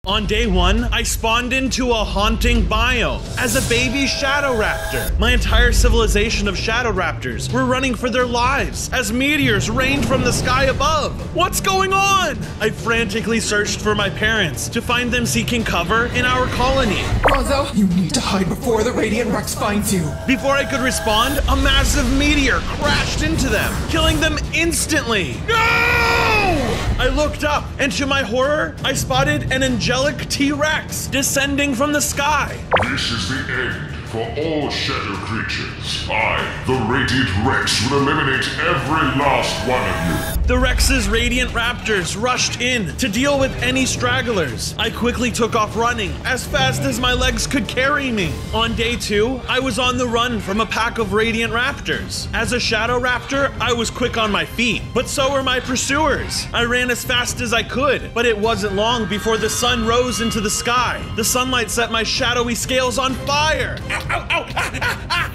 On day 1, I spawned into a haunting biome as a baby shadow raptor. My entire civilization of shadow raptors were running for their lives as meteors rained from the sky above. What's going on? I frantically searched for my parents to find them seeking cover in our colony. Bronzo, you need to hide before the Radiant Rex finds you. Before I could respond, a massive meteor crashed into them, killing them instantly. No! I looked up, and to my horror, I spotted an angelic T-Rex descending from the sky. This is the end for all shadow creatures. I, the Radiant Rex, will eliminate every last one of you. The Rex's Radiant Raptors rushed in to deal with any stragglers. I quickly took off running as fast as my legs could carry me. On day 2, I was on the run from a pack of Radiant Raptors. As a Shadow Raptor, I was quick on my feet, but so were my pursuers. I ran as fast as I could, but it wasn't long before the sun rose into the sky. The sunlight set my shadowy scales on fire. Ow, ow, ow.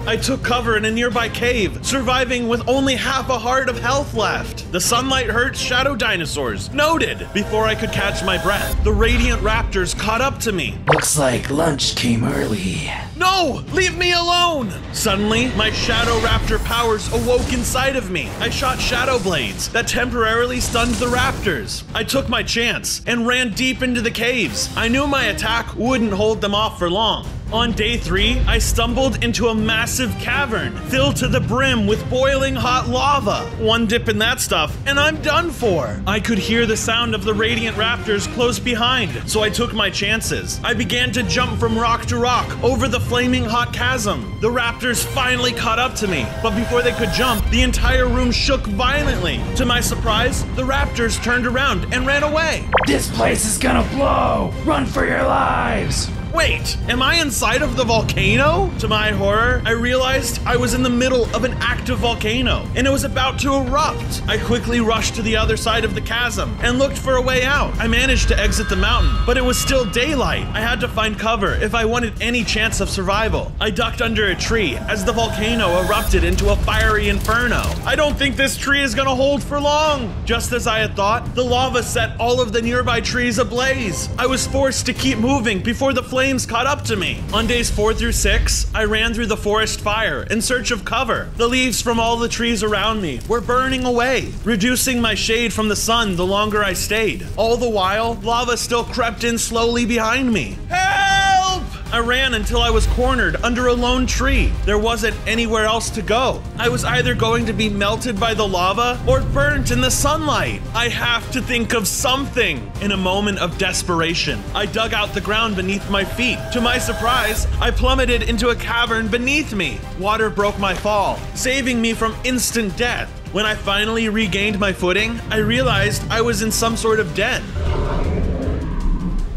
I took cover in a nearby cave, surviving with only half a heart of health left. The sunlight hurts shadow dinosaurs. Noted. Before I could catch my breath, the Radiant Raptors caught up to me. Looks like lunch came early. No! Leave me alone! Suddenly, my Shadow Raptor powers awoke inside of me. I shot Shadow Blades that temporarily stunned the Raptors. I took my chance and ran deep into the caves. I knew my attack wouldn't hold them off for long. On day 3, I stumbled into a massive cavern filled to the brim with boiling hot lava. One dip in that stuff, and I'm done for. I could hear the sound of the Radiant Raptors close behind, so I took my chances. I began to jump from rock to rock over the flaming hot chasm. The Raptors finally caught up to me, but before they could jump, the entire room shook violently. To my surprise, the Raptors turned around and ran away. This place is gonna blow! Run for your lives! Wait, am I inside of the volcano? To my horror, I realized I was in the middle of an active volcano, and it was about to erupt. I quickly rushed to the other side of the chasm and looked for a way out. I managed to exit the mountain, but it was still daylight. I had to find cover if I wanted any chance of survival. I ducked under a tree as the volcano erupted into a fiery inferno. I don't think this tree is gonna hold for long. Just as I had thought, the lava set all of the nearby trees ablaze. I was forced to keep moving before the flames caught up to me. On days 4 through 6, I ran through the forest fire in search of cover. The leaves from all the trees around me were burning away, reducing my shade from the sun the longer I stayed. All the while, lava still crept in slowly behind me. Help! I ran until I was cornered under a lone tree. There wasn't anywhere else to go. I was either going to be melted by the lava or burnt in the sunlight. I have to think of something. In a moment of desperation, I dug out the ground beneath my feet. To my surprise, I plummeted into a cavern beneath me. Water broke my fall, saving me from instant death. When I finally regained my footing, I realized I was in some sort of den.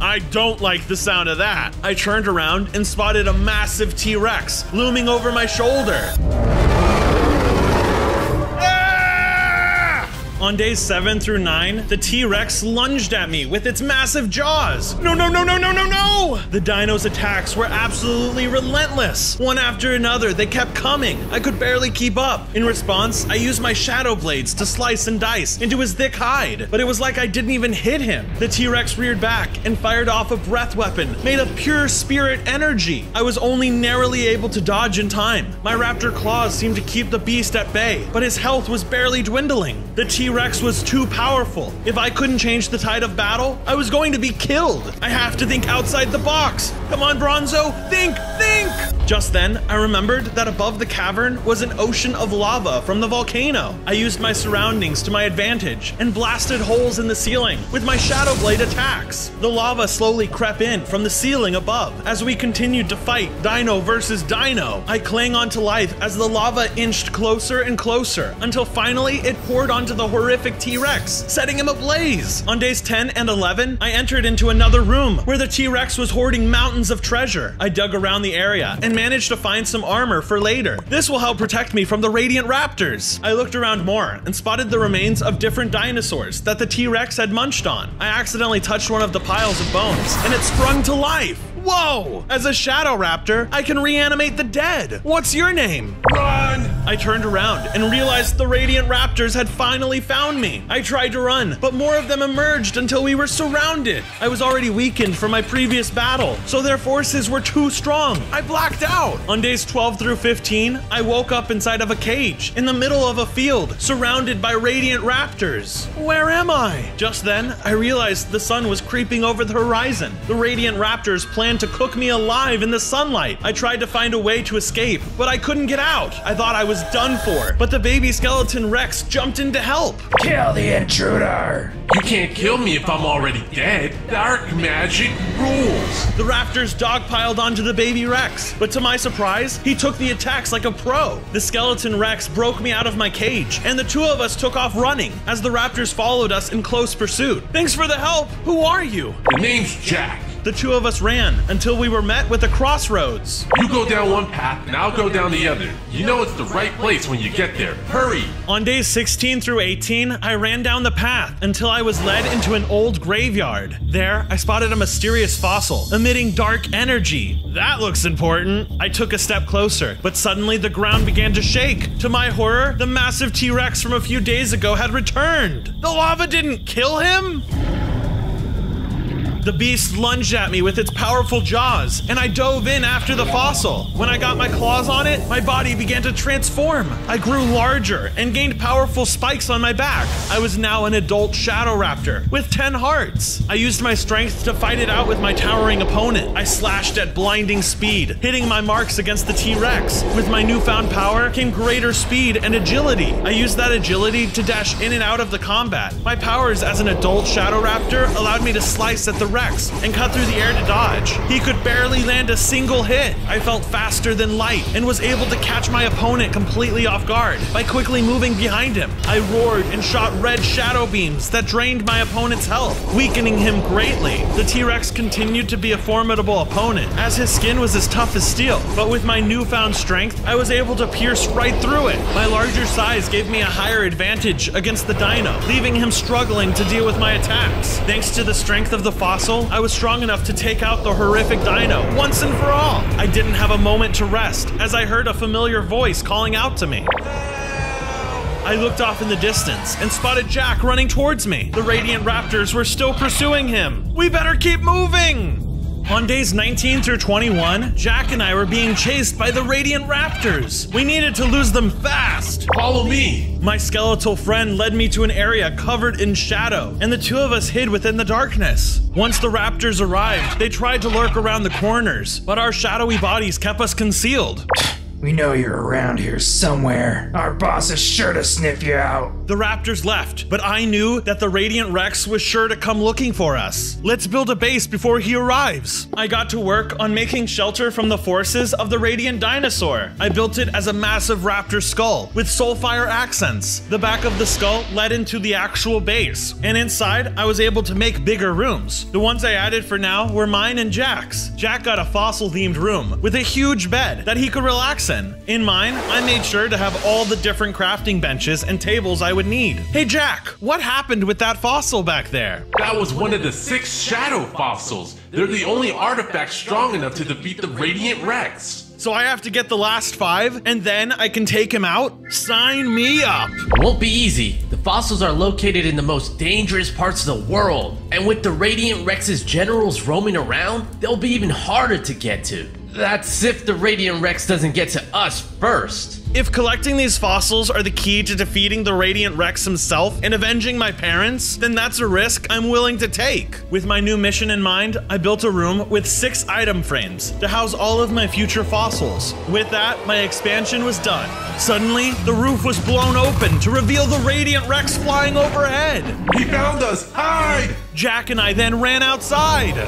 I don't like the sound of that. I turned around and spotted a massive T-Rex looming over my shoulder. On days 7 through 9, the T-Rex lunged at me with its massive jaws. No, no, no, no, no, no, no! The dino's attacks were absolutely relentless. One after another, they kept coming. I could barely keep up. In response, I used my shadow blades to slice and dice into his thick hide, but it was like I didn't even hit him. The T-Rex reared back and fired off a breath weapon made of pure spirit energy. I was only narrowly able to dodge in time. My raptor claws seemed to keep the beast at bay, but his health was barely dwindling. The T-Rex was too powerful. If I couldn't change the tide of battle, I was going to be killed. I have to think outside the box. Come on, Bronzo, think, think! Just then, I remembered that above the cavern was an ocean of lava from the volcano. I used my surroundings to my advantage and blasted holes in the ceiling with my shadow blade attacks. The lava slowly crept in from the ceiling above as we continued to fight dino versus dino. I clung onto life as the lava inched closer and closer until finally it poured onto the horrific T-Rex, setting him ablaze. On days 10 and 11, I entered into another room where the T-Rex was hoarding mountains of treasure. I dug around the area and managed to find some armor for later. This will help protect me from the Radiant Raptors. I looked around more and spotted the remains of different dinosaurs that the T-Rex had munched on. I accidentally touched one of the piles of bones and it sprung to life. Whoa! As a Shadow Raptor, I can reanimate the dead. What's your name? Run! I turned around and realized the Radiant Raptors had finally found me. I tried to run, but more of them emerged until we were surrounded. I was already weakened from my previous battle, so their forces were too strong. I blacked out. On days 12 through 15, I woke up inside of a cage in the middle of a field, surrounded by Radiant Raptors. Where am I? Just then, I realized the sun was creeping over the horizon. The Radiant Raptors planned to cook me alive in the sunlight. I tried to find a way to escape, but I couldn't get out. I thought I was done for, but the baby skeleton Rex jumped in to help. Kill the intruder! You can't kill me if I'm already dead. Dark magic rules. The Raptors dogpiled onto the baby Rex, but to my surprise, he took the attacks like a pro. The skeleton Rex broke me out of my cage, and the two of us took off running as the Raptors followed us in close pursuit. Thanks for the help. Who are you? The name's Jack. The two of us ran until we were met with a crossroads. You go down one path and I'll go down the other. You know it's the right place when you get there. Hurry! On days 16 through 18, I ran down the path until I was led into an old graveyard. There, I spotted a mysterious fossil emitting dark energy. That looks important. I took a step closer, but suddenly the ground began to shake. To my horror, the massive T-Rex from a few days ago had returned. The lava didn't kill him? The beast lunged at me with its powerful jaws, and I dove in after the fossil. When I got my claws on it, my body began to transform. I grew larger and gained powerful spikes on my back. I was now an adult Shadow Raptor with 10 hearts. I used my strength to fight it out with my towering opponent. I slashed at blinding speed, hitting my marks against the T-Rex. With my newfound power came greater speed and agility. I used that agility to dash in and out of the combat. My powers as an adult Shadow Raptor allowed me to slice at the Rex and cut through the air to dodge. He could barely land a single hit. I felt faster than light and was able to catch my opponent completely off guard by quickly moving behind him. I roared and shot red shadow beams that drained my opponent's health, weakening him greatly. The T-Rex continued to be a formidable opponent, as his skin was as tough as steel, but with my newfound strength, I was able to pierce right through it. My larger size gave me a higher advantage against the dino, leaving him struggling to deal with my attacks. Thanks to the strength of the fossil, I was strong enough to take out the horrific dino once and for all. I didn't have a moment to rest as I heard a familiar voice calling out to me. I looked off in the distance and spotted Jack running towards me. The Radiant Raptors were still pursuing him. We better keep moving! On days 19 through 21, Jack and I were being chased by the Radiant Raptors. We needed to lose them fast. Follow me. My skeletal friend led me to an area covered in shadow, and the two of us hid within the darkness. Once the Raptors arrived, they tried to lurk around the corners, but our shadowy bodies kept us concealed. We know you're around here somewhere. Our boss is sure to sniff you out. The Raptors left, but I knew that the Radiant Rex was sure to come looking for us. Let's build a base before he arrives. I got to work on making shelter from the forces of the Radiant Dinosaur. I built it as a massive raptor skull with soulfire accents. The back of the skull led into the actual base, and inside I was able to make bigger rooms. The ones I added for now were mine and Jack's. Jack got a fossil-themed room with a huge bed that he could relax in. In mine, I made sure to have all the different crafting benches and tables I would need. Hey Jack, what happened with that fossil back there? That was one of the 6 shadow fossils. They're the only artifact strong enough to defeat the Radiant Rex. So I have to get the last 5 and then I can take him out? Sign me up! It won't be easy. The fossils are located in the most dangerous parts of the world. And with the Radiant Rex's generals roaming around, they'll be even harder to get to. That's if the Radiant Rex doesn't get to us first. If collecting these fossils are the key to defeating the Radiant Rex himself and avenging my parents, then that's a risk I'm willing to take. With my new mission in mind, I built a room with 6 item frames to house all of my future fossils. With that, my expansion was done. Suddenly, the roof was blown open to reveal the Radiant Rex flying overhead. He found us! Hide! Jack and I then ran outside.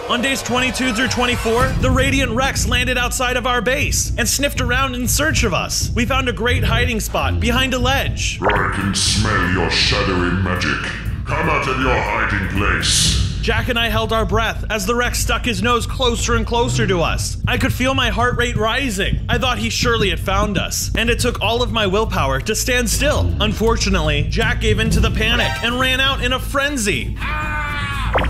On days 22 through 24, the Radiant Rex landed outside of our base and sniffed around in search of us. We found a great hiding spot behind a ledge. I can smell your shadowy magic. Come out of your hiding place. Jack and I held our breath as the Rex stuck his nose closer and closer to us. I could feel my heart rate rising. I thought he surely had found us, and it took all of my willpower to stand still. Unfortunately, Jack gave in to the panic and ran out in a frenzy.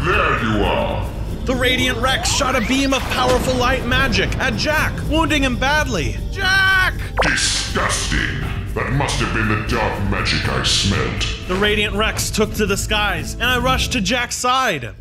There you are. The Radiant Rex shot a beam of powerful light magic at Jack, wounding him badly. Jack! Disgusting! That must have been the dark magic I smelled. The Radiant Rex took to the skies, and I rushed to Jack's side.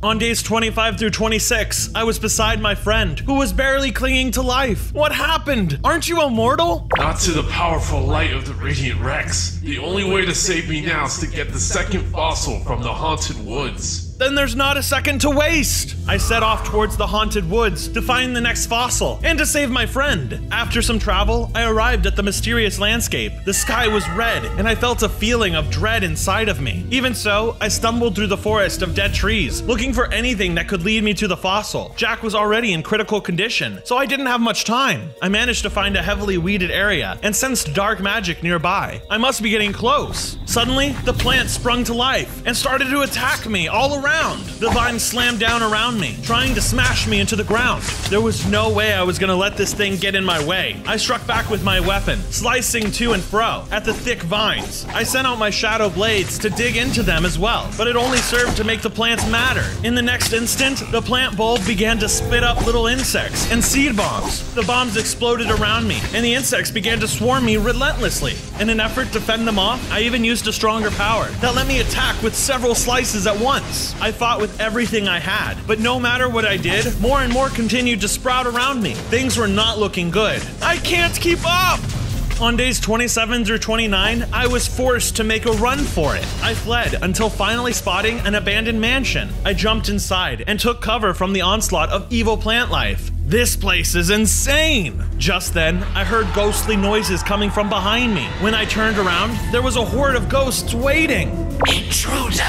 On days 25 through 26, I was beside my friend, who was barely clinging to life. What happened? Aren't you immortal? Not to the powerful light of the Radiant Rex. The only way to save me now is to get the second fossil from the haunted woods. Then there's not a second to waste. I set off towards the haunted woods to find the next fossil and to save my friend. After some travel, I arrived at the mysterious landscape. The sky was red, and I felt a feeling of dread inside of me. Even so, I stumbled through the forest of dead trees, looking for anything that could lead me to the fossil. Jack was already in critical condition, so I didn't have much time. I managed to find a heavily weeded area and sensed dark magic nearby. I must be getting close. Suddenly, the plant sprung to life and started to attack me all around. The vine slammed down around me, trying to smash me into the ground. There was no way I was gonna let this thing get in my way. I struck back with my weapon, slicing to and fro at the thick vines. I sent out my shadow blades to dig into them as well, but it only served to make the plants madder. In the next instant, the plant bulb began to spit up little insects and seed bombs. The bombs exploded around me, and the insects began to swarm me relentlessly. In an effort to fend them off, I even used a stronger power that let me attack with several slices at once. I fought with everything I had, but no matter what I did, more and more continued to sprout around me. Things were not looking good. I can't keep up! On days 27 through 29, I was forced to make a run for it. I fled until finally spotting an abandoned mansion. I jumped inside and took cover from the onslaught of evil plant life. This place is insane! Just then, I heard ghostly noises coming from behind me. When I turned around, there was a horde of ghosts waiting. Intruder!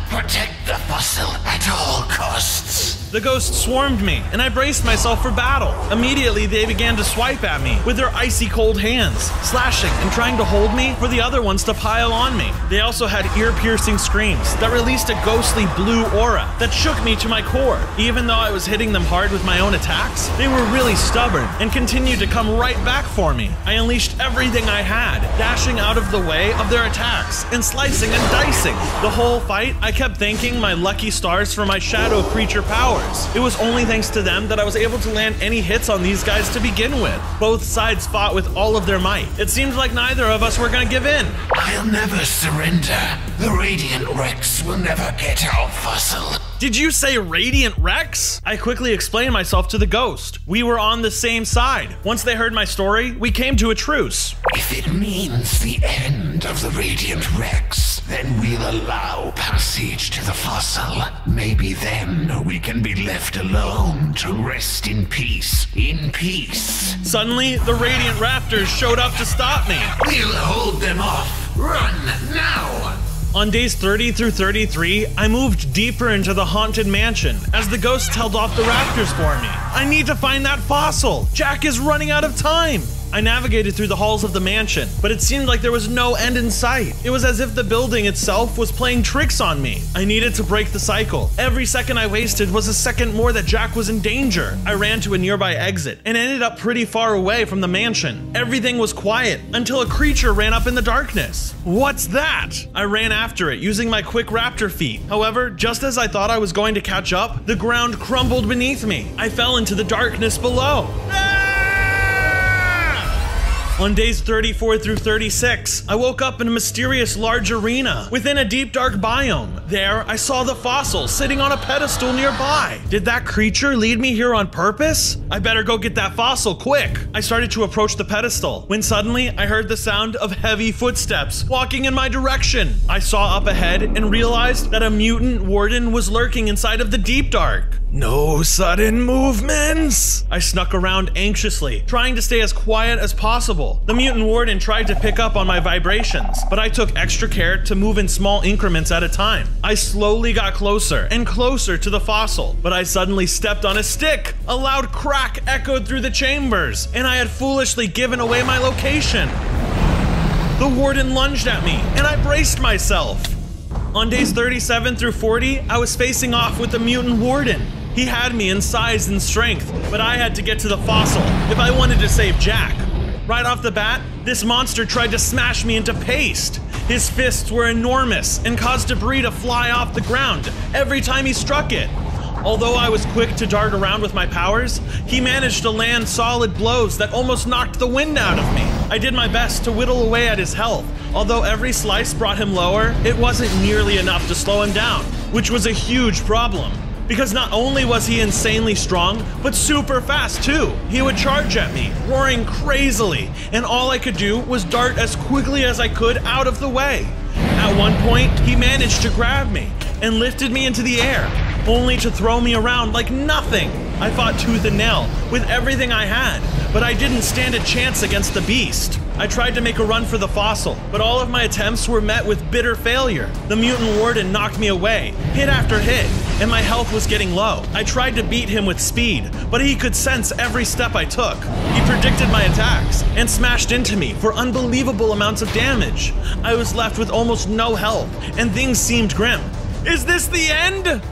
Protect the fossil at all costs. The ghosts swarmed me, and I braced myself for battle. Immediately, they began to swipe at me with their icy cold hands, slashing and trying to hold me for the other ones to pile on me. They also had ear-piercing screams that released a ghostly blue aura that shook me to my core. Even though I was hitting them hard with my own attacks, they were really stubborn and continued to come right back for me. I unleashed everything I had, dashing out of the way of their attacks and slicing and dicing. The whole fight, I kept thanking my lucky stars for my shadow creature powers. It was only thanks to them that I was able to land any hits on these guys to begin with. Both sides fought with all of their might. It seemed like neither of us were gonna give in. I'll never surrender. The Radiant Rex will never get our fossil. Did you say Radiant Rex? I quickly explained myself to the ghost. We were on the same side. Once they heard my story, we came to a truce. If it means the end of the Radiant Rex, then we'll allow passage to the fossil. Maybe then we can be left alone to rest in peace. In peace. Suddenly, the Radiant Raptors showed up to stop me. We'll hold them off. Run now! On days 30 through 33, I moved deeper into the haunted mansion as the ghosts held off the raptors for me. I need to find that fossil. Jack is running out of time. I navigated through the halls of the mansion, but it seemed like there was no end in sight. It was as if the building itself was playing tricks on me. I needed to break the cycle. Every second I wasted was a second more that Jack was in danger. I ran to a nearby exit and ended up pretty far away from the mansion. Everything was quiet until a creature ran up in the darkness. What's that? I ran after it using my quick raptor feet. However, just as I thought I was going to catch up, the ground crumbled beneath me. I fell into the darkness below. On days 34 through 36, I woke up in a mysterious large arena within a deep dark biome. There, I saw the fossil sitting on a pedestal nearby. Did that creature lead me here on purpose? I better go get that fossil quick. I started to approach the pedestal when suddenly I heard the sound of heavy footsteps walking in my direction. I saw up ahead and realized that a mutant warden was lurking inside of the deep dark. No sudden movements! I snuck around anxiously, trying to stay as quiet as possible. The mutant warden tried to pick up on my vibrations, but I took extra care to move in small increments at a time. I slowly got closer and closer to the fossil, but I suddenly stepped on a stick. A loud crack echoed through the chambers, and I had foolishly given away my location. The warden lunged at me, and I braced myself. On days 37 through 40, I was facing off with the mutant warden. He had me in size and strength, but I had to get to the fossil if I wanted to save Jack. Right off the bat, this monster tried to smash me into paste. His fists were enormous and caused debris to fly off the ground every time he struck it. Although I was quick to dart around with my powers, he managed to land solid blows that almost knocked the wind out of me. I did my best to whittle away at his health. Although every slice brought him lower, it wasn't nearly enough to slow him down, which was a huge problem. Because not only was he insanely strong, but super fast too. He would charge at me, roaring crazily, and all I could do was dart as quickly as I could out of the way. At one point, he managed to grab me and lifted me into the air, only to throw me around like nothing. I fought tooth and nail with everything I had, but I didn't stand a chance against the beast. I tried to make a run for the fossil, but all of my attempts were met with bitter failure. The mutant warden knocked me away, hit after hit, and my health was getting low. I tried to beat him with speed, but he could sense every step I took. He predicted my attacks and smashed into me for unbelievable amounts of damage. I was left with almost no health, and things seemed grim. Is this the end?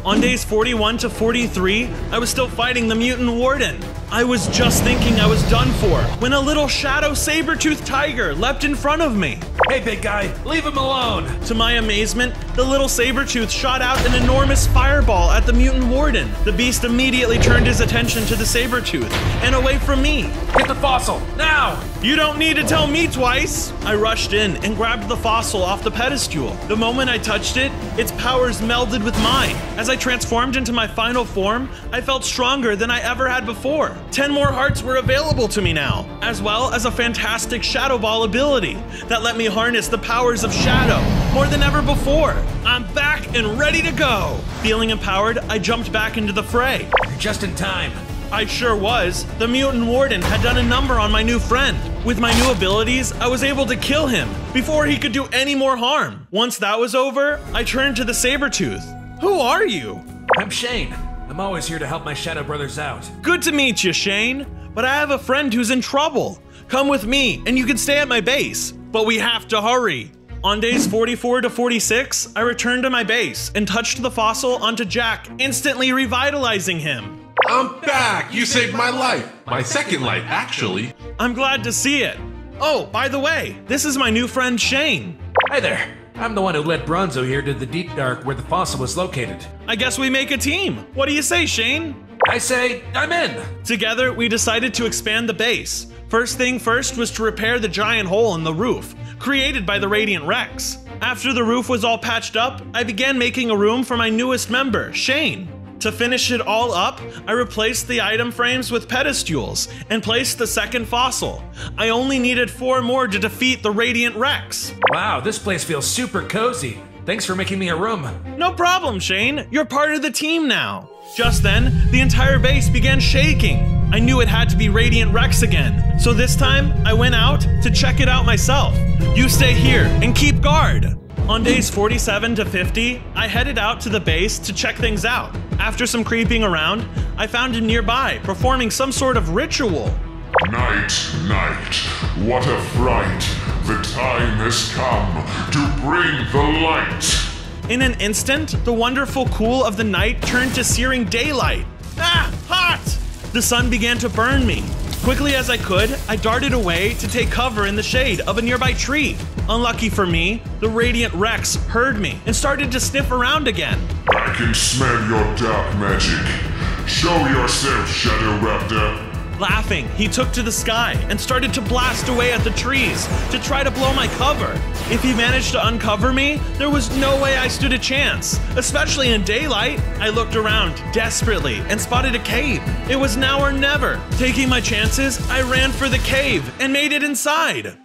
On days 41 to 43, I was still fighting the mutant warden. I was just thinking I was done for when a little shadow saber-toothed tiger leapt in front of me. Hey, big guy, leave him alone. To my amazement, the little saber-tooth shot out an enormous fireball at the mutant warden. The beast immediately turned his attention to the saber-tooth and away from me. Get the fossil, now! You don't need to tell me twice! I rushed in and grabbed the fossil off the pedestal. The moment I touched it, its powers melded with mine. As I transformed into my final form, I felt stronger than I ever had before. 10 more hearts were available to me now, as well as a fantastic Shadow Ball ability that let me harness the powers of Shadow more than ever before. I'm back and ready to go! Feeling empowered, I jumped back into the fray. You're just in time. I sure was. The mutant warden had done a number on my new friend. With my new abilities, I was able to kill him before he could do any more harm. Once that was over, I turned to the saber-tooth. Who are you? I'm Shane. I'm always here to help my shadow brothers out. Good to meet you, Shane. But I have a friend who's in trouble. Come with me, and you can stay at my base. But we have to hurry. On days 44 to 46, I returned to my base and touched the fossil onto Jack, instantly revitalizing him. I'm back! You saved my life! My second life, actually. I'm glad to see it. Oh, by the way, this is my new friend Shane. Hey there. I'm the one who led Bronzo here to the deep dark where the fossil was located. I guess we make a team. What do you say, Shane? I say, I'm in. Together, we decided to expand the base. First thing first was to repair the giant hole in the roof, created by the Radiant Rex. After the roof was all patched up, I began making a room for my newest member, Shane. To finish it all up, I replaced the item frames with pedestals and placed the second fossil. I only needed 4 more to defeat the Radiant Rex. Wow, this place feels super cozy. Thanks for making me a room. No problem, Shane. You're part of the team now. Just then, the entire base began shaking. I knew it had to be Radiant Rex again, so this time I went out to check it out myself. You stay here and keep guard. On days 47 to 50, I headed out to the base to check things out. After some creeping around, I found him nearby, performing some sort of ritual. Night, night, what a fright! The time has come to bring the light! In an instant, the wonderful cool of the night turned to searing daylight. Ah, hot! The sun began to burn me. Quickly as I could, I darted away to take cover in the shade of a nearby tree. Unlucky for me, the Radiant Rex heard me and started to sniff around again. I can smell your dark magic. Show yourself, Shadow Raptor. Laughing, he took to the sky and started to blast away at the trees to try to blow my cover. If he managed to uncover me, there was no way I stood a chance, especially in daylight. I looked around desperately and spotted a cave. It was now or never. Taking my chances, I ran for the cave and made it inside.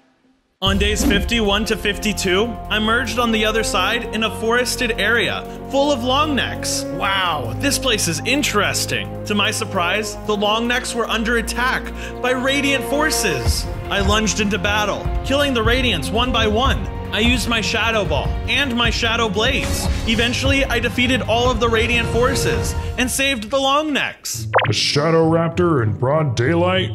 On days 51 to 52, I merged on the other side in a forested area full of longnecks. Wow, this place is interesting. To my surprise, the longnecks were under attack by Radiant forces. I lunged into battle, killing the Radiants one by one. I used my Shadow Ball and my Shadow Blades. Eventually, I defeated all of the Radiant forces and saved the longnecks. A Shadow Raptor in broad daylight?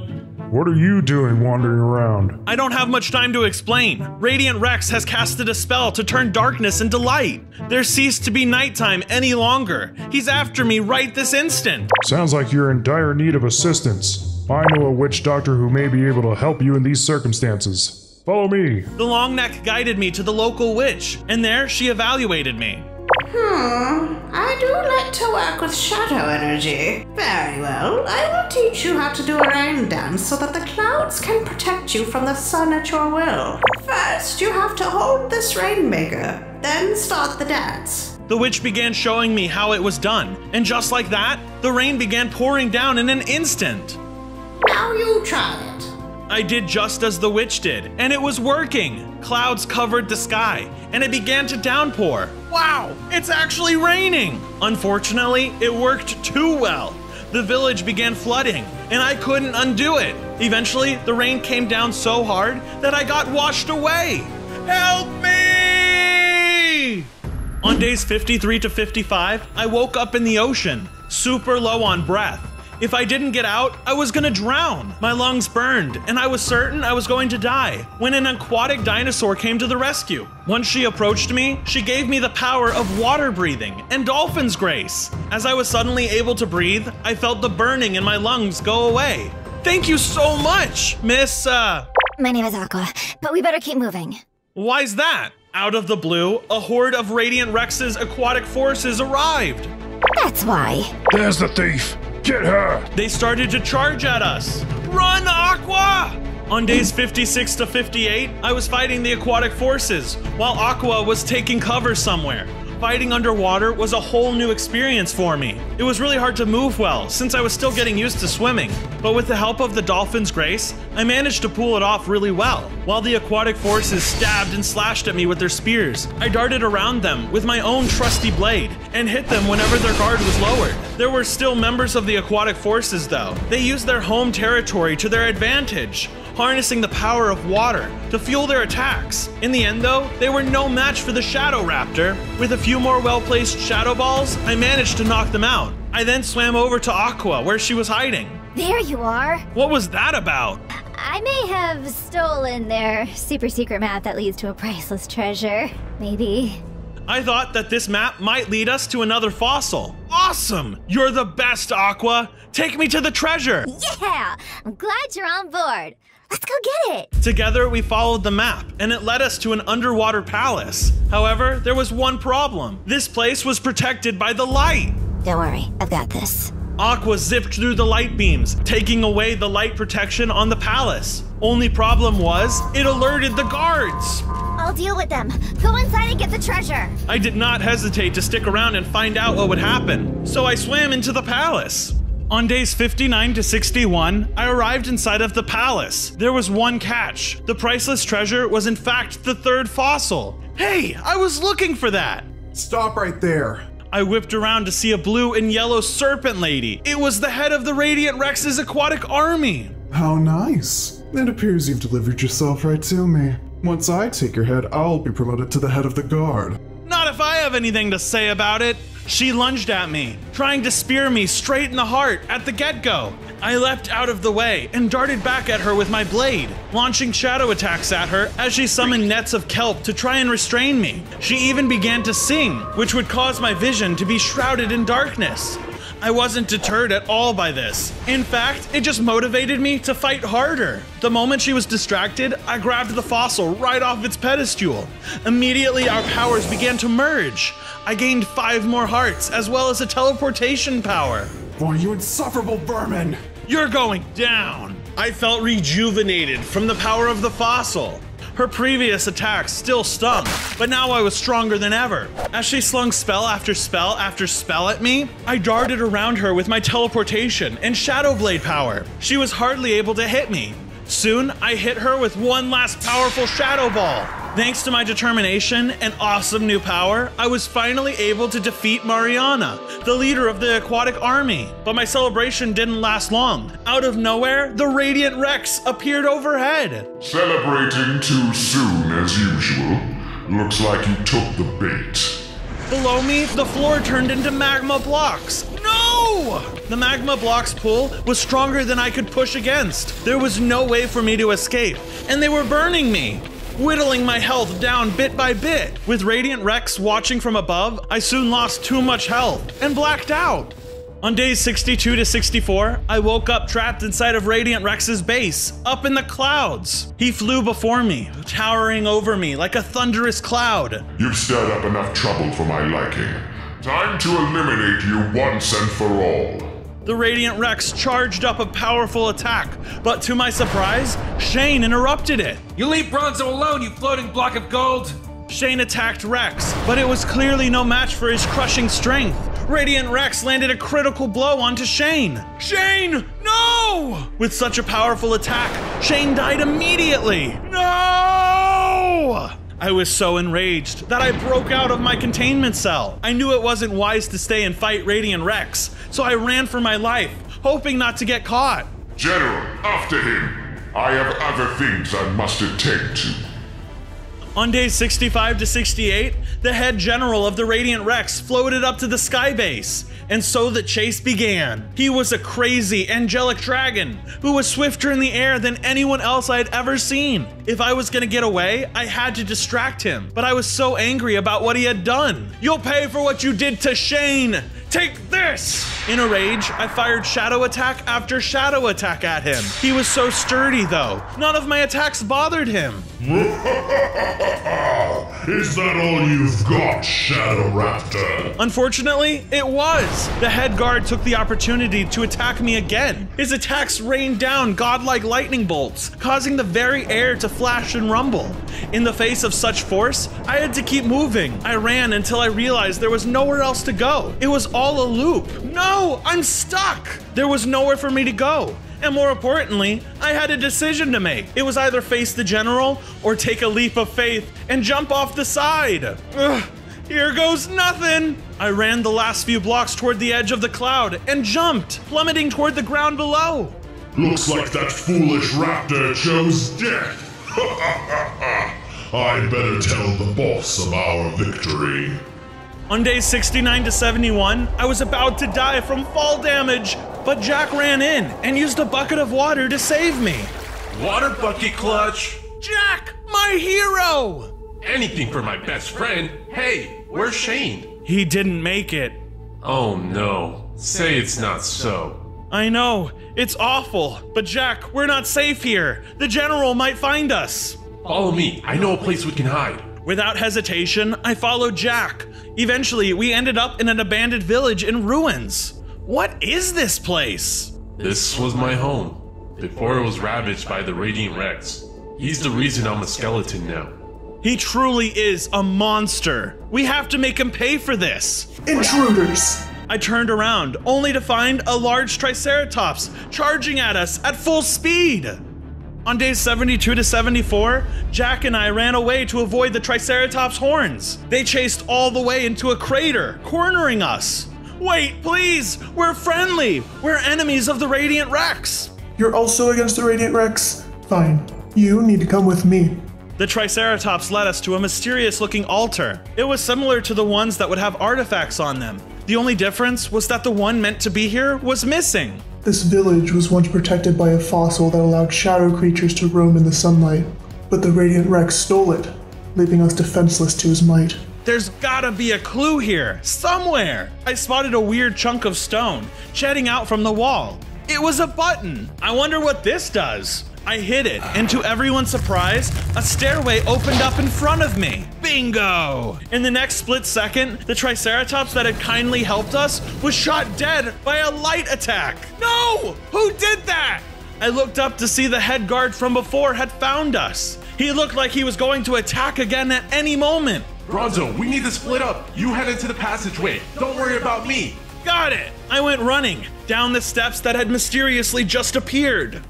What are you doing wandering around? I don't have much time to explain. Radiant Rex has casted a spell to turn darkness into light. There ceased to be nighttime any longer. He's after me right this instant. Sounds like you're in dire need of assistance. I know a witch doctor who may be able to help you in these circumstances. Follow me. The Longneck guided me to the local witch, and there she evaluated me. I do like to work with shadow energy. Very well. I will teach you how to do a rain dance so that the clouds can protect you from the sun at your will. First, you have to hold this rainmaker, then start the dance. The witch began showing me how it was done, and just like that, the rain began pouring down in an instant. Now you try it. I did just as the witch did, and it was working. Clouds covered the sky, and it began to downpour. Wow, it's actually raining! Unfortunately, it worked too well. The village began flooding, and I couldn't undo it. Eventually, the rain came down so hard that I got washed away. Help me! On days 53 to 55, I woke up in the ocean, super low on breath. If I didn't get out, I was gonna drown. My lungs burned, and I was certain I was going to die when an aquatic dinosaur came to the rescue. Once she approached me, she gave me the power of water breathing and dolphin's grace. As I was suddenly able to breathe, I felt the burning in my lungs go away. Thank you so much, Miss, My name is Aqua, but we better keep moving. Why's that? Out of the blue, a horde of Radiant Rex's aquatic forces arrived. That's why. There's the thief. Get her! They started to charge at us. Run, Aqua! On days 56 to 58, I was fighting the aquatic forces, while Aqua was taking cover somewhere. Fighting underwater was a whole new experience for me. It was really hard to move well, since I was still getting used to swimming. But with the help of the dolphin's grace, I managed to pull it off really well. While the aquatic forces stabbed and slashed at me with their spears, I darted around them with my own trusty blade, and hit them whenever their guard was lowered. There were still members of the aquatic forces though. They used their home territory to their advantage, harnessing the power of water to fuel their attacks. In the end though, they were no match for the Shadow Raptor. With a few more well-placed shadow balls, I managed to knock them out. I then swam over to Aqua, where she was hiding. There you are. What was that about? I may have stolen their super secret map that leads to a priceless treasure. Maybe. I thought that this map might lead us to another fossil. Awesome! You're the best, Aqua! Take me to the treasure! Yeah! I'm glad you're on board. Let's go get it! Together, we followed the map, and it led us to an underwater palace. However, there was one problem. This place was protected by the light. Don't worry, I've got this. Aqua zipped through the light beams, taking away the light protection on the palace. Only problem was, it alerted the guards. I'll deal with them. Go inside and get the treasure. I did not hesitate to stick around and find out what would happen, so I swam into the palace. On days 59 to 61, I arrived inside of the palace. There was one catch. The priceless treasure was in fact the third fossil. Hey, I was looking for that. Stop right there. I whipped around to see a blue and yellow serpent lady. It was the head of the Radiant Rex's aquatic army. How nice. It appears you've delivered yourself right to me. Once I take your head, I'll be promoted to the head of the guard. Not if I have anything to say about it. She lunged at me, trying to spear me straight in the heart at the get-go. I leapt out of the way and darted back at her with my blade, launching shadow attacks at her as she summoned nets of kelp to try and restrain me. She even began to sing, which would cause my vision to be shrouded in darkness. I wasn't deterred at all by this. In fact, it just motivated me to fight harder. The moment she was distracted, I grabbed the fossil right off its pedestal. Immediately, our powers began to merge. I gained 5 more hearts, as well as a teleportation power. For you insufferable vermin! You're going down! I felt rejuvenated from the power of the fossil. Her previous attacks still stung, but now I was stronger than ever. As she slung spell after spell after spell at me, I darted around her with my teleportation and Shadow Blade power. She was hardly able to hit me. Soon, I hit her with one last powerful Shadow Ball. Thanks to my determination and awesome new power, I was finally able to defeat Mariana, the leader of the aquatic army. But my celebration didn't last long. Out of nowhere, the Radiant Rex appeared overhead. Celebrating too soon as usual. Looks like you took the bait. Below me, the floor turned into magma blocks. No! The magma blocks pull was stronger than I could push against. There was no way for me to escape, and they were burning me, whittling my health down bit by bit. With Radiant Rex watching from above, I soon lost too much health and blacked out. On days 62 to 64, I woke up trapped inside of Radiant Rex's base, up in the clouds. He flew before me, towering over me like a thunderous cloud. You've stirred up enough trouble for my liking. Time to eliminate you once and for all. The Radiant Rex charged up a powerful attack, but to my surprise, Shane interrupted it. You leave Bronzo alone, you floating block of gold! Shane attacked Rex, but it was clearly no match for his crushing strength. Radiant Rex landed a critical blow onto Shane. Shane, no! With such a powerful attack, Shane died immediately. No! I was so enraged that I broke out of my containment cell. I knew it wasn't wise to stay and fight Radiant Rex, so I ran for my life, hoping not to get caught. General, after him. I have other things I must attend to. On days 65 to 68, the head general of the Radiant Rex floated up to the sky base, and so the chase began. He was a crazy, angelic dragon who was swifter in the air than anyone else I had ever seen. If I was gonna get away, I had to distract him, but I was so angry about what he had done. You'll pay for what you did to Shane! Take this! In a rage, I fired shadow attack after shadow attack at him. He was so sturdy though. None of my attacks bothered him. Is that all you've got, Shadow Raptor? Unfortunately, it was. The head guard took the opportunity to attack me again. His attacks rained down godlike lightning bolts, causing the very air to flash and rumble. In the face of such force, I had to keep moving. I ran until I realized there was nowhere else to go. It was all a loop. No, I'm stuck. There was nowhere for me to go. And more importantly, I had a decision to make. It was either face the general or take a leap of faith and jump off the side. Ugh, here goes nothing. I ran the last few blocks toward the edge of the cloud and jumped, plummeting toward the ground below. Looks like that foolish raptor chose death. I'd better tell the boss of our victory. On days 69 to 71, I was about to die from fall damage, but Jack ran in and used a bucket of water to save me. Water bucket clutch? Jack, my hero! Anything for my best friend. Hey, where's Shane? He didn't make it. Oh no, say it's not so. I know, it's awful, but Jack, we're not safe here. The general might find us. Follow me, I know a place we can hide. Without hesitation, I followed Jack. Eventually, we ended up in an abandoned village in ruins. What is this place? This was my home, before it was ravaged by the Radiant Rex. He's the reason I'm a skeleton now. He truly is a monster. We have to make him pay for this. Intruders! I turned around, only to find a large Triceratops charging at us at full speed. On days 72 to 74, Jack and I ran away to avoid the Triceratops' horns. They chased all the way into a crater, cornering us. Wait, please! We're friendly! We're enemies of the Radiant Rex! You're also against the Radiant Rex? Fine. You need to come with me. The Triceratops led us to a mysterious-looking altar. It was similar to the ones that would have artifacts on them. The only difference was that the one meant to be here was missing. This village was once protected by a fossil that allowed shadow creatures to roam in the sunlight, but the Radiant Rex stole it, leaving us defenseless to his might. There's gotta be a clue here, somewhere. I spotted a weird chunk of stone jutting out from the wall. It was a button. I wonder what this does. I hit it, and to everyone's surprise, a stairway opened up in front of me. Bingo! In the next split second, the Triceratops that had kindly helped us was shot dead by a light attack. No! Who did that? I looked up to see the head guard from before had found us. He looked like he was going to attack again at any moment. Bronzo, we need to split up. You head into the passageway. Don't worry about me. Got it! I went running down the steps that had mysteriously just appeared.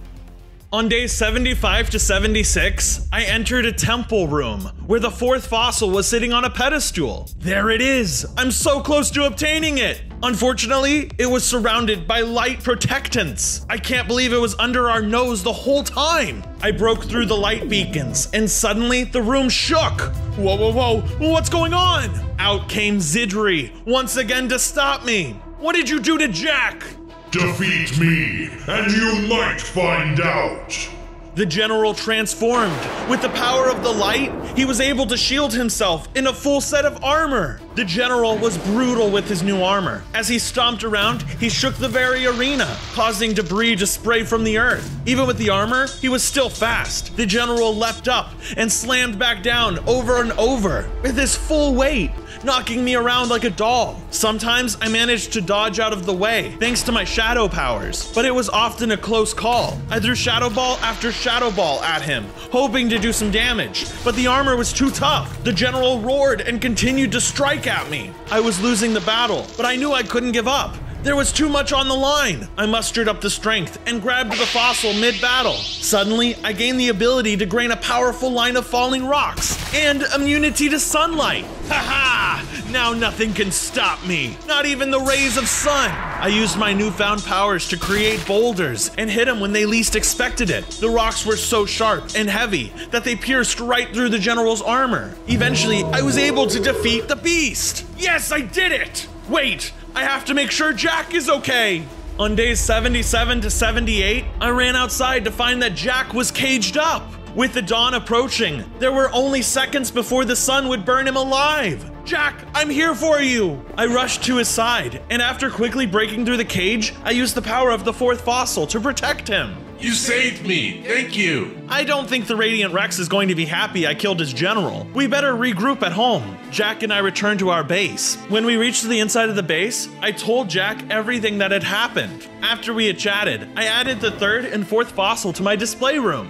On days 75 to 76, I entered a temple room where the fourth fossil was sitting on a pedestal. There it is! I'm so close to obtaining it! Unfortunately, it was surrounded by light protectants. I can't believe it was under our nose the whole time. I broke through the light beacons and suddenly the room shook. Whoa, whoa, whoa, what's going on? Out came Zidri, once again to stop me. What did you do to Jack? Defeat me, and you might find out. The general transformed. With the power of the light, he was able to shield himself in a full set of armor. The general was brutal with his new armor. As he stomped around, he shook the very arena, causing debris to spray from the earth. Even with the armor, he was still fast. The general leapt up and slammed back down over and over with his full weight, knocking me around like a doll. Sometimes I managed to dodge out of the way thanks to my shadow powers, but it was often a close call. I threw shadow ball after shadow ball at him, hoping to do some damage, but the armor was too tough. The general roared and continued to strike at me. I was losing the battle, but I knew I couldn't give up. There was too much on the line. I mustered up the strength and grabbed the fossil mid-battle. Suddenly, I gained the ability to gain a powerful line of falling rocks and immunity to sunlight. Haha! Now nothing can stop me, not even the rays of sun. I used my newfound powers to create boulders and hit them when they least expected it. The rocks were so sharp and heavy that they pierced right through the general's armor. Eventually, I was able to defeat the beast. Yes, I did it! Wait, I have to make sure Jack is okay. On days 77 to 78, I ran outside to find that Jack was caged up. With the dawn approaching, there were only seconds before the sun would burn him alive. Jack, I'm here for you! I rushed to his side, and after quickly breaking through the cage, I used the power of the fourth fossil to protect him. You saved me! Thank you! I don't think the Radiant Rex is going to be happy I killed his general. We better regroup at home. Jack and I returned to our base. When we reached the inside of the base, I told Jack everything that had happened. After we had chatted, I added the third and fourth fossil to my display room.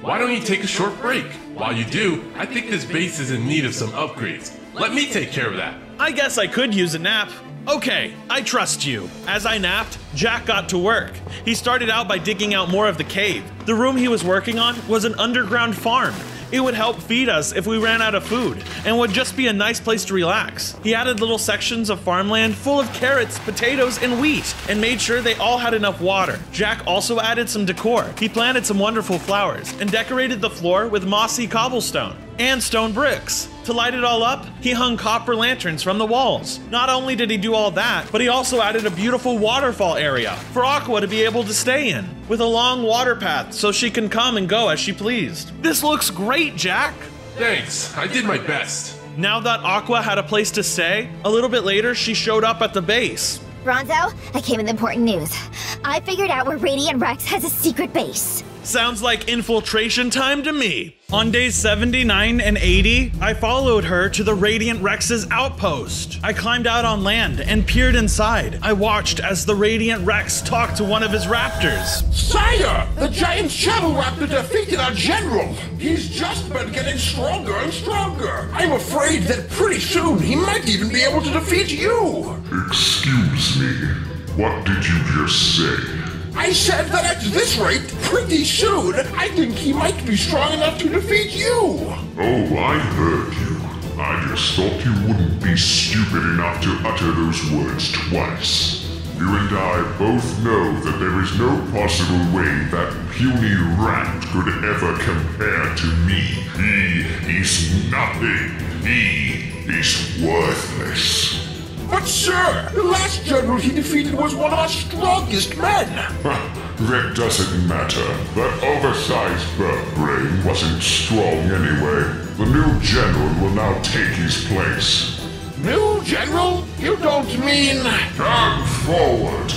Why don't you take a short break? While you do, I think this base is in need of some upgrades. Let me take care of that. I guess I could use a nap. Okay, I trust you. As I napped, Jack got to work. He started out by digging out more of the cave. The room he was working on was an underground farm. It would help feed us if we ran out of food, and would just be a nice place to relax. He added little sections of farmland full of carrots, potatoes, and wheat, and made sure they all had enough water. Jack also added some decor. He planted some wonderful flowers, and decorated the floor with mossy cobblestone and stone bricks. To light it all up, he hung copper lanterns from the walls. Not only did he do all that, but he also added a beautiful waterfall area for Aqua to be able to stay in, with a long water path so she can come and go as she pleased. This looks great, Jack! Thanks, I did my best. Now that Aqua had a place to stay, a little bit later she showed up at the base. Bronzo, I came with important news. I figured out where Radiant Rex has a secret base. Sounds like infiltration time to me. On days 79 and 80, I followed her to the Radiant Rex's outpost. I climbed out on land and peered inside. I watched as the Radiant Rex talked to one of his raptors. Sire, the giant shadow raptor defeated our general. He's just been getting stronger and stronger. I'm afraid that pretty soon he might even be able to defeat you. Excuse me, what did you just say? I said that at this rate, pretty soon, I think he might be strong enough to defeat you. Oh, I heard you. I just thought you wouldn't be stupid enough to utter those words twice. You and I both know that there is no possible way that puny rat could ever compare to me. He is nothing. He is worthless. But sir, the last general he defeated was one of our strongest men. That doesn't matter. That oversized bird brain wasn't strong anyway. The new general will now take his place. New general? You don't mean... Come forward.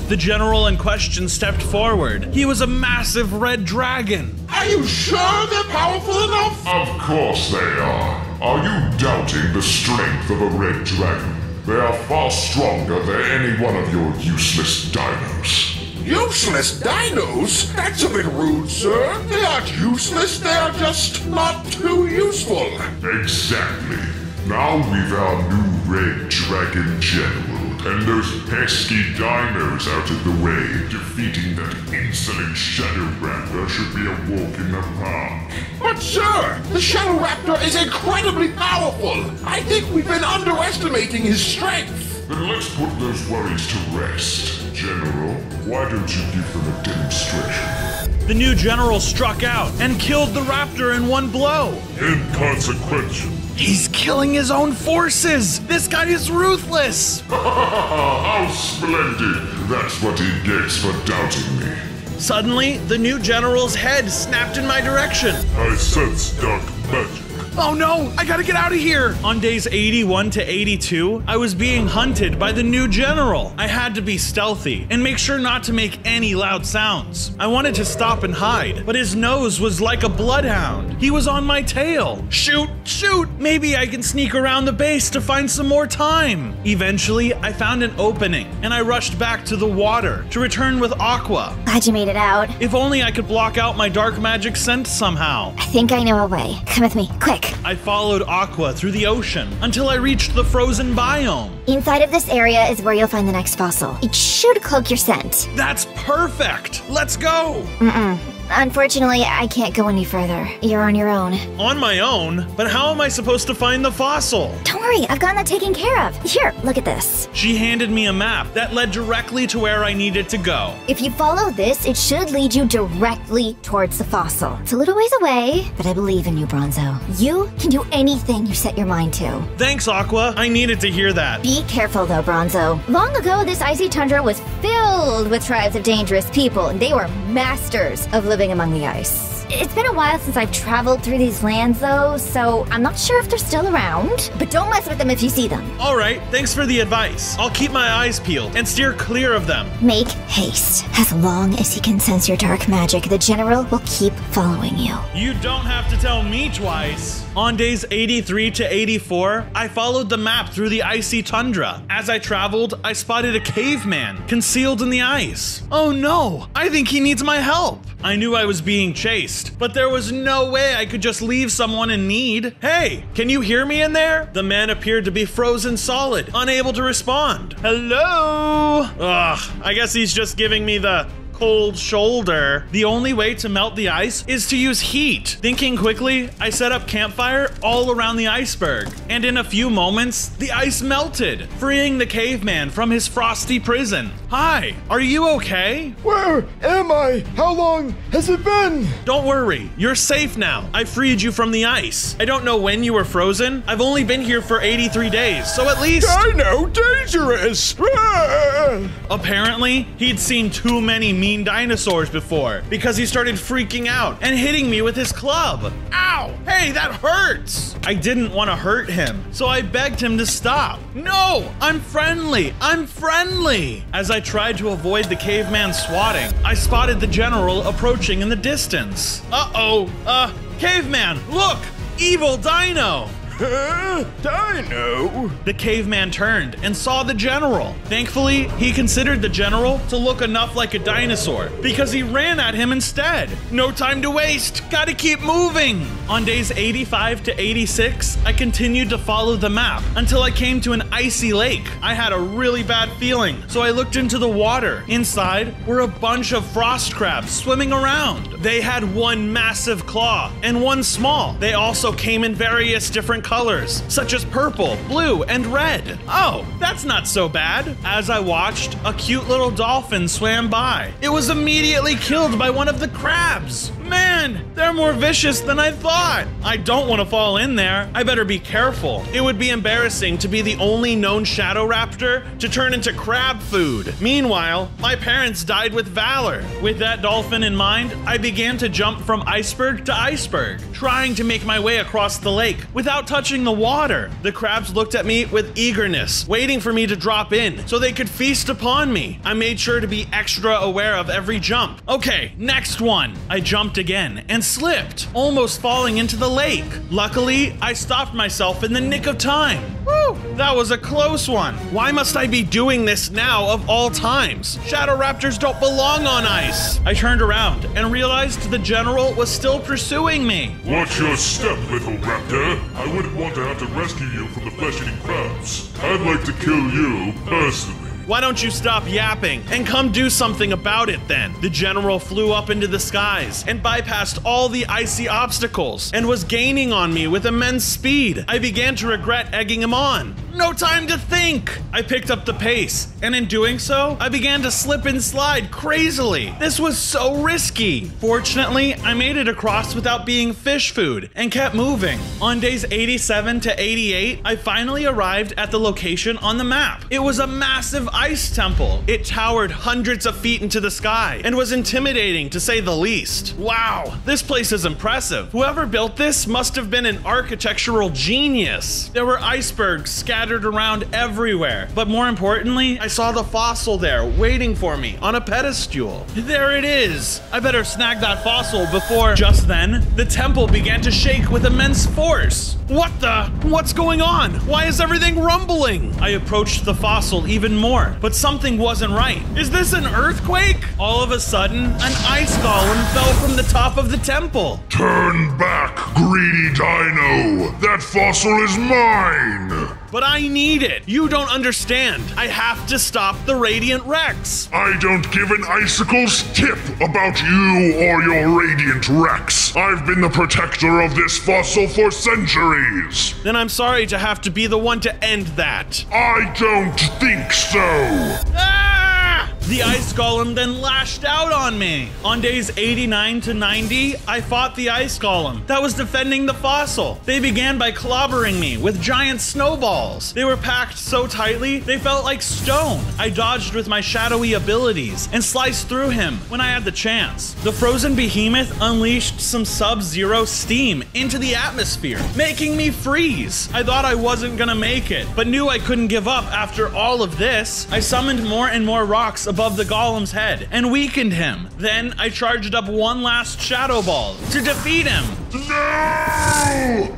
The general in question stepped forward. He was a massive red dragon. Are you sure they're powerful enough? Of course they are. Are you doubting the strength of a red dragon? They are far stronger than any one of your useless dinos. Useless dinos? That's a bit rude, sir. They aren't useless, they are just not too useful. Exactly. Now we've our new red dragon general, and those pesky dinos out of the way. Defeating that insolent Shadow Raptor should be a walk in the park. But sir, the Shadow Raptor is incredibly powerful. I think we've been underestimating his strength. Then let's put those worries to rest. General, why don't you give them a demonstration? The new general struck out and killed the raptor in one blow. Inconsequential. He's killing his own forces! This guy is ruthless! How splendid! That's what he gets for doubting me. Suddenly, the new general's head snapped in my direction. I sense dark magic. Oh no, I gotta get out of here! On days 81 to 82, I was being hunted by the new general. I had to be stealthy and make sure not to make any loud sounds. I wanted to stop and hide, but his nose was like a bloodhound. He was on my tail. Shoot, shoot! Maybe I can sneak around the base to find some more time. Eventually, I found an opening and I rushed back to the water to return with Aqua. Glad you made it out. If only I could block out my dark magic scent somehow. I think I know a way. Come with me, quick. I followed Aqua through the ocean until I reached the frozen biome. Inside of this area is where you'll find the next fossil. It should cloak your scent. That's perfect! Let's go! Unfortunately, I can't go any further. You're on your own. On my own? But how am I supposed to find the fossil? Don't worry, I've gotten that taken care of. Here, look at this. She handed me a map that led directly to where I needed to go. If you follow this, it should lead you directly towards the fossil. It's a little ways away, but I believe in you, Bronzo. You can do anything you set your mind to. Thanks, Aqua. I needed to hear that. Be careful though, Bronzo. Long ago, this icy tundra was filled with tribes of dangerous people, and they were masters of living among the ice. It's been a while since I've traveled through these lands though, so I'm not sure if they're still around, but don't mess with them if you see them. All right, thanks for the advice. I'll keep my eyes peeled and steer clear of them. Make haste. As long as he can sense your dark magic, the general will keep following you. You don't have to tell me twice. On days 83 to 84, I followed the map through the icy tundra. As I traveled, I spotted a caveman concealed in the ice. Oh no, I think he needs my help. I knew I was being chased, but there was no way I could just leave someone in need. Hey, can you hear me in there? The man appeared to be frozen solid, unable to respond. Hello? Ugh, I guess he's just giving me the cold shoulder. The only way to melt the ice is to use heat. Thinking quickly, I set up campfire all around the iceberg, and in a few moments, the ice melted, freeing the caveman from his frosty prison. Hi, are you okay? Where am I? How long has it been? Don't worry, you're safe now. I freed you from the ice. I don't know when you were frozen. I've only been here for 83 days, so at least— I know, dangerous! Apparently, he'd seen too many mean dinosaurs before because he started freaking out and hitting me with his club. Ow! Hey, that hurts! I didn't want to hurt him, so I begged him to stop. No! I'm friendly! I'm friendly! As I tried to avoid the caveman swatting, I spotted the general approaching in the distance. Caveman, look! Evil dino! Dino? The caveman turned and saw the general. Thankfully, he considered the general to look enough like a dinosaur because he ran at him instead. No time to waste. Gotta keep moving. On days 85 to 86, I continued to follow the map until I came to an icy lake. I had a really bad feeling, so I looked into the water. Inside were a bunch of frost crabs swimming around. They had one massive claw and one small. They also came in various different colors, such as purple, blue, and red. Oh, that's not so bad. As I watched, a cute little dolphin swam by. It was immediately killed by one of the crabs. Man, they're more vicious than I thought. I don't want to fall in there. I better be careful. It would be embarrassing to be the only known shadow raptor to turn into crab food. Meanwhile, my parents died with valor. With that dolphin in mind, I began to jump from iceberg to iceberg, trying to make my way across the lake without touching the water. The crabs looked at me with eagerness, waiting for me to drop in so they could feast upon me. I made sure to be extra aware of every jump. Okay, next one. I jumped again and slipped, almost falling into the lake. Luckily, I stopped myself in the nick of time. Woo, that was a close one. Why must I be doing this now of all times? Shadow raptors don't belong on ice. I turned around and realized the general was still pursuing me. Watch your step, little raptor. I wouldn't want to have to rescue you from the flesh-eating crabs. I'd like to kill you personally. Why don't you stop yapping and come do something about it then? The general flew up into the skies and bypassed all the icy obstacles and was gaining on me with immense speed. I began to regret egging him on. No time to think! I picked up the pace, and in doing so, I began to slip and slide crazily. This was so risky. Fortunately, I made it across without being fish food and kept moving. On days 87 to 88, I finally arrived at the location on the map. It was a massive ice temple. It towered hundreds of feet into the sky and was intimidating to say the least. Wow, this place is impressive. Whoever built this must have been an architectural genius. There were icebergs scattered around everywhere, but more importantly, I saw the fossil there waiting for me on a pedestal. There it is. I better snag that fossil before... Just then, the temple began to shake with immense force. What the? What's going on? Why is everything rumbling? I approached the fossil even more, but something wasn't right. Is this an earthquake? All of a sudden, an ice golem fell from the top of the temple. Turn back, greedy dino! That fossil is mine! But I need it. You don't understand. I have to stop the Radiant Rex. I don't give an icicle's tip about you or your Radiant Rex. I've been the protector of this fossil for centuries. Then I'm sorry to have to be the one to end that. I don't think so. Ah! The ice golem then lashed out on me. On days 89 to 90, I fought the ice golem that was defending the fossil. They began by clobbering me with giant snowballs. They were packed so tightly, they felt like stone. I dodged with my shadowy abilities and sliced through him when I had the chance. The frozen behemoth unleashed some sub-zero steam into the atmosphere, making me freeze. I thought I wasn't gonna make it, but knew I couldn't give up after all of this. I summoned more and more rocks above the golem's head and weakened him. Then I charged up one last shadow ball to defeat him. No!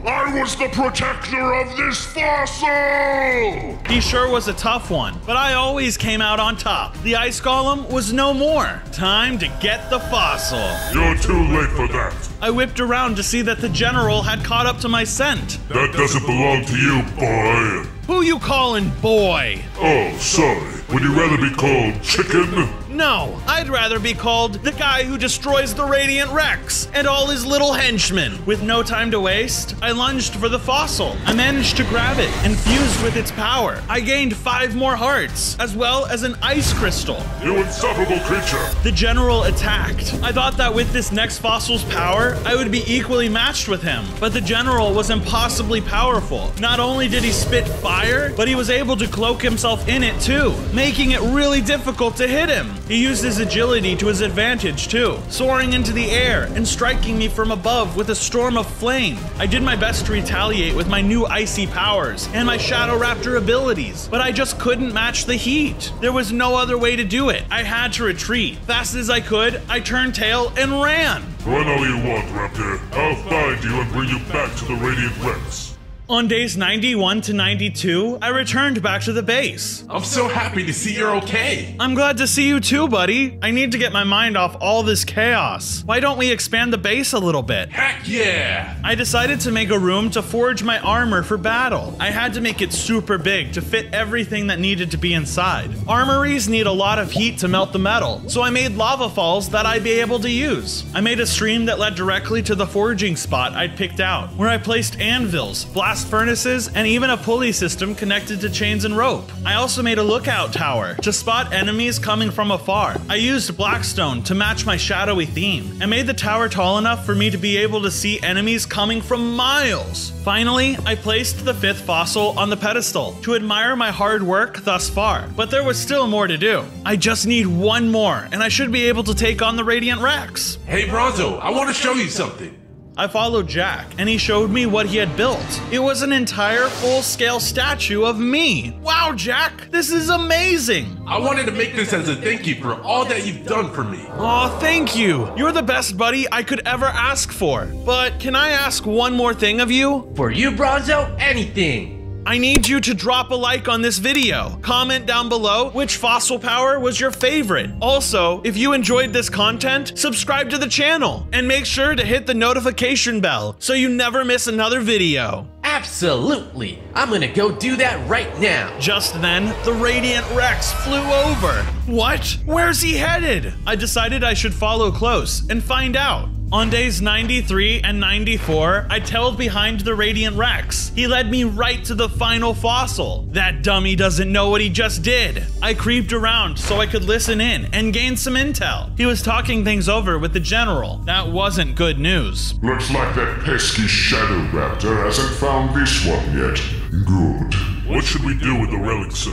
I was the protector of this fossil! He sure was a tough one, but I always came out on top. The ice golem was no more. Time to get the fossil. You're too late for that. I whipped around to see that the general had caught up to my scent. That doesn't belong to you, boy. Who you calling boy? Oh, sorry. Would you rather be called chicken? No, I'd rather be called the guy who destroys the Radiant Rex and all his little henchmen. With no time to waste, I lunged for the fossil. I managed to grab it and fused with its power. I gained 5 more hearts, as well as an ice crystal. You insufferable creature! The general attacked. I thought that with this next fossil's power, I would be equally matched with him. But the general was impossibly powerful. Not only did he spit fire, but he was able to cloak himself in it too, making it really difficult to hit him. He used his agility to his advantage too, soaring into the air and striking me from above with a storm of flame. I did my best to retaliate with my new icy powers and my Shadow Raptor abilities, but I just couldn't match the heat. There was no other way to do it. I had to retreat. Fast as I could, I turned tail and ran. Run all you want, Raptor. I'll find you and bring you back to the Radiant Rex. On days 91 to 92, I returned back to the base. I'm so happy to see you're okay. I'm glad to see you too, buddy. I need to get my mind off all this chaos. Why don't we expand the base a little bit? Heck yeah! I decided to make a room to forge my armor for battle. I had to make it super big to fit everything that needed to be inside. Armories need a lot of heat to melt the metal, so I made lava falls that I'd be able to use. I made a stream that led directly to the forging spot I'd picked out, where I placed anvils, blast furnaces, and even a pulley system connected to chains and rope. I also made a lookout tower to spot enemies coming from afar. I used blackstone to match my shadowy theme, and made the tower tall enough for me to be able to see enemies coming from miles. Finally, I placed the 5th fossil on the pedestal to admire my hard work thus far, but there was still more to do. I just need one more, and I should be able to take on the Radiant Rex. Hey Bronzo, I want to show you something. I followed Jack, and he showed me what he had built. It was an entire full-scale statue of me. Wow, Jack, this is amazing. I wanted to make this as a thank you for all that you've done for me. Aw, thank you. You're the best buddy I could ever ask for. But can I ask one more thing of you? For you, Bronzo, anything. I need you to drop a like on this video. Comment down below which fossil power was your favorite. Also, if you enjoyed this content, subscribe to the channel and make sure to hit the notification bell so you never miss another video. Absolutely. I'm gonna go do that right now. Just then, the Radiant Rex flew over. What? Where's he headed? I decided I should follow close and find out. On days 93 and 94, I tailed behind the Radiant Rex. He led me right to the final fossil. That dummy doesn't know what he just did. I creeped around so I could listen in and gain some intel. He was talking things over with the general. That wasn't good news. Looks like that pesky Shadow Raptor hasn't found this one yet. Good. What should we do with the relic, sir?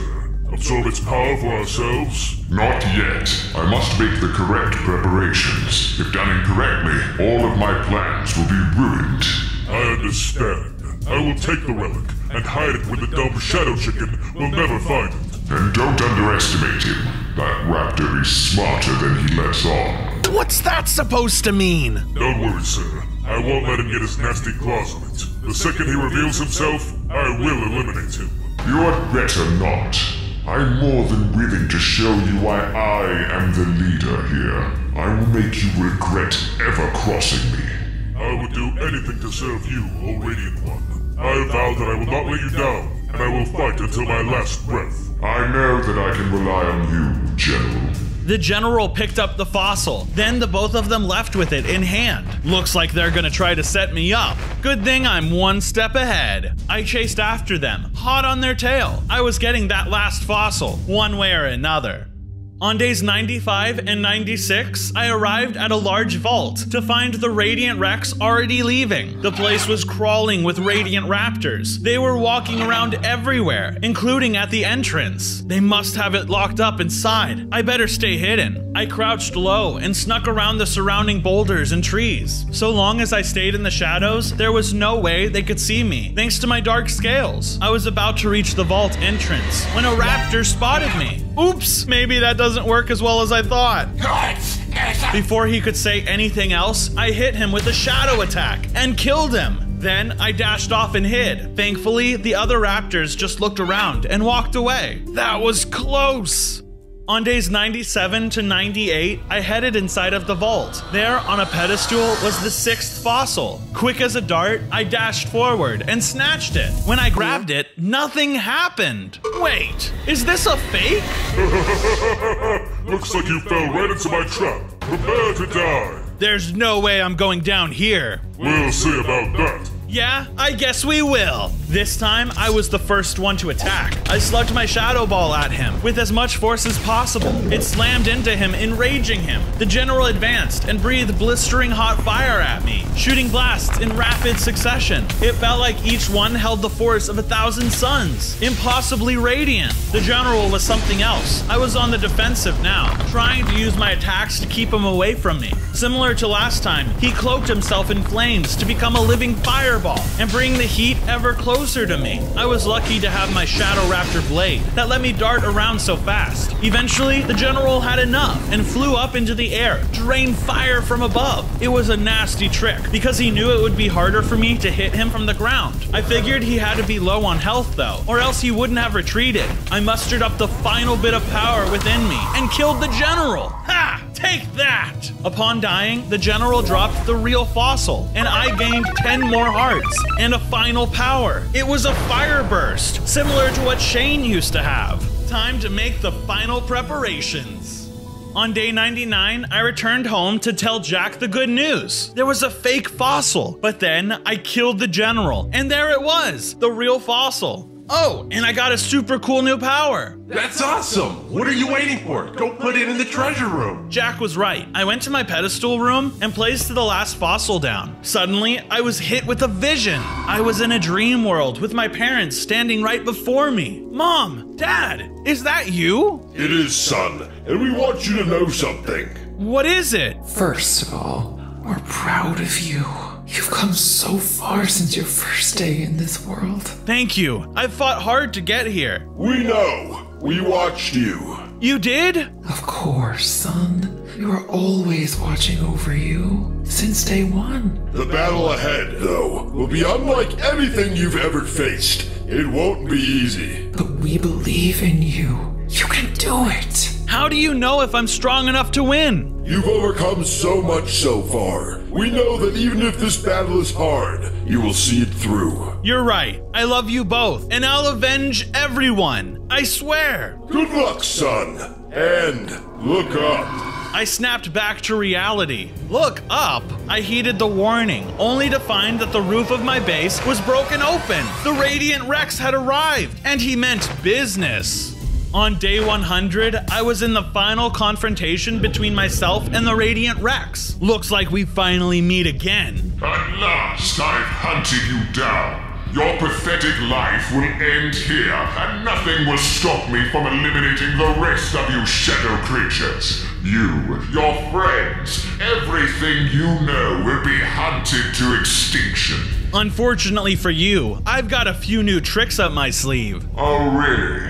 A absorb its power for ourselves? Not yet. I must make the correct preparations. If done incorrectly, all of my plans will be ruined. I understand. I will take the relic and hide it where the dumb Shadow Chicken will never find it. And don't underestimate him. That raptor is smarter than he lets on. What's that supposed to mean? Don't worry, sir. I won't let him get his nasty claws on it. The second he reveals himself, I will eliminate him. You had better not. I'm more than willing to show you why I am the leader here. I will make you regret ever crossing me. I would do anything to serve you, O Radiant One. I vow that I will not let you down, and I will fight until my last breath. I know that I can rely on you, General. The general picked up the fossil. Then the both of them left with it in hand. Looks like they're gonna try to set me up. Good thing I'm one step ahead. I chased after them, hot on their tail. I was getting that last fossil, one way or another. On days 95 and 96, I arrived at a large vault to find the Radiant Rex already leaving. The place was crawling with Radiant Raptors. They were walking around everywhere, including at the entrance. They must have it locked up inside. I better stay hidden. I crouched low and snuck around the surrounding boulders and trees. So long as I stayed in the shadows, there was no way they could see me, thanks to my dark scales. I was about to reach the vault entrance when a raptor spotted me. Oops, maybe that doesn't work as well as I thought. Before he could say anything else, I hit him with a shadow attack and killed him. Then I dashed off and hid. Thankfully, the other raptors just looked around and walked away. That was close. On days 97 to 98, I headed inside of the vault. There, on a pedestal, was the 6th fossil. Quick as a dart, I dashed forward and snatched it. When I grabbed it, nothing happened. Wait, is this a fake? Looks like you fell right into my trap. Prepare to die. There's no way I'm going down here. We'll see about that. Yeah, I guess we will. This time, I was the first one to attack. I slugged my shadow ball at him with as much force as possible. It slammed into him, enraging him. The general advanced and breathed blistering hot fire at me, shooting blasts in rapid succession. It felt like each one held the force of 1,000 suns, impossibly radiant. The general was something else. I was on the defensive now, trying to use my attacks to keep him away from me. Similar to last time, he cloaked himself in flames to become a living fireball and bring the heat ever closer to me. I was lucky to have my Shadow Raptor blade that let me dart around so fast. Eventually, the general had enough and flew up into the air to rain fire from above. It was a nasty trick because he knew it would be harder for me to hit him from the ground. I figured he had to be low on health though, or else he wouldn't have retreated. I mustered up the final bit of power within me and killed the general. Ha! Take that! Upon dying, the general dropped the real fossil, and I gained 10 more hearts and a final power. It was a fire burst, similar to what Shane used to have. Time to make the final preparations. On day 99, I returned home to tell Jack the good news. There was a fake fossil, but then I killed the general, and there it was, the real fossil. Oh, and I got a super cool new power. That's awesome! What are you waiting for? Go put it in the treasure room! Jack was right. I went to my pedestal room and placed the last fossil down. Suddenly, I was hit with a vision. I was in a dream world with my parents standing right before me. Mom, Dad, is that you? It is, son, and we want you to know something. What is it? First of all, we're proud of you. You've come so far since your first day in this world. Thank you. I've fought hard to get here. We know. We watched you. You did? Of course, son. We were always watching over you since day one. The battle ahead, though, will be unlike anything you've ever faced. It won't be easy. But we believe in you. You can do it. How do you know if I'm strong enough to win? You've overcome so much so far. We know that even if this battle is hard, you will see it through. You're right. I love you both, and I'll avenge everyone. I swear. Good luck, son. And look up. I snapped back to reality. Look up! I heeded the warning, only to find that the roof of my base was broken open. The Radiant Rex had arrived, and he meant business. On day 100, I was in the final confrontation between myself and the Radiant Rex. Looks like we finally meet again. At last, I've hunted you down. Your pathetic life will end here, and nothing will stop me from eliminating the rest of you shadow creatures. You, your friends, everything you know will be hunted to extinction. Unfortunately for you, I've got a few new tricks up my sleeve. Oh, really?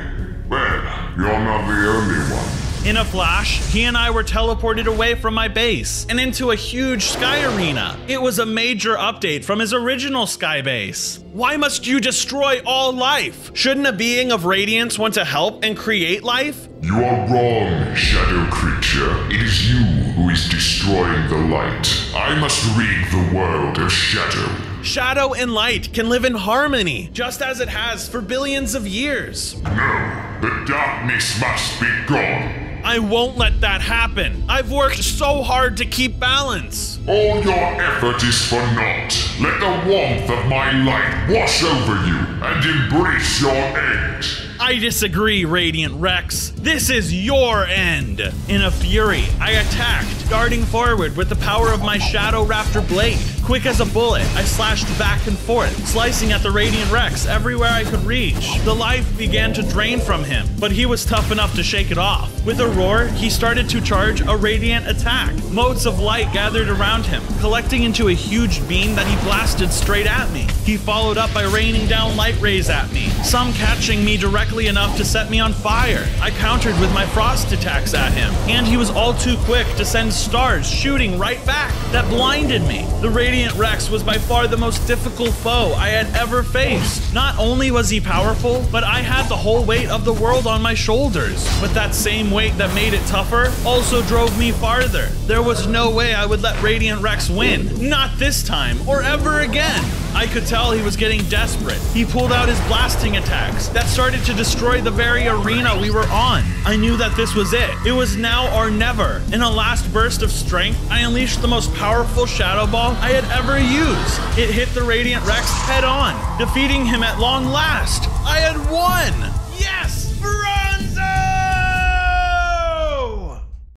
Well, you're not the only one. In a flash, he and I were teleported away from my base and into a huge sky arena. It was a major update from his original sky base. Why must you destroy all life? Shouldn't a being of radiance want to help and create life? You are wrong, shadow creature. It is you who is destroying the light. I must rid the world of shadow. Shadow and light can live in harmony, just as it has for billions of years. No, the darkness must be gone. I won't let that happen. I've worked so hard to keep balance. All your effort is for naught. Let the warmth of my light wash over you and embrace your end. I disagree, Radiant Rex. This is your end. In a fury, I attacked, darting forward with the power of my Shadow Raptor blade. Quick as a bullet, I slashed back and forth, slicing at the Radiant Rex everywhere I could reach. The life began to drain from him, but he was tough enough to shake it off. With a roar, he started to charge a radiant attack. Motes of light gathered around him, collecting into a huge beam that he blasted straight at me. He followed up by raining down light rays at me, some catching me directly enough to set me on fire. I countered with my frost attacks at him, and he was all too quick to send stars shooting right back that blinded me. The Radiant Rex was by far the most difficult foe I had ever faced. Not only was he powerful, but I had the whole weight of the world on my shoulders. But that same weight that made it tougher also drove me farther. There was no way I would let Radiant Rex win. Not this time, or ever again. I could tell he was getting desperate. He pulled out his blasting attacks that started to destroy the very arena we were on. I knew that this was it. It was now or never. In a last burst of strength, I unleashed the most powerful Shadow Ball I had ever used. It hit the Radiant Rex head on, defeating him at long last. I had won! Yes!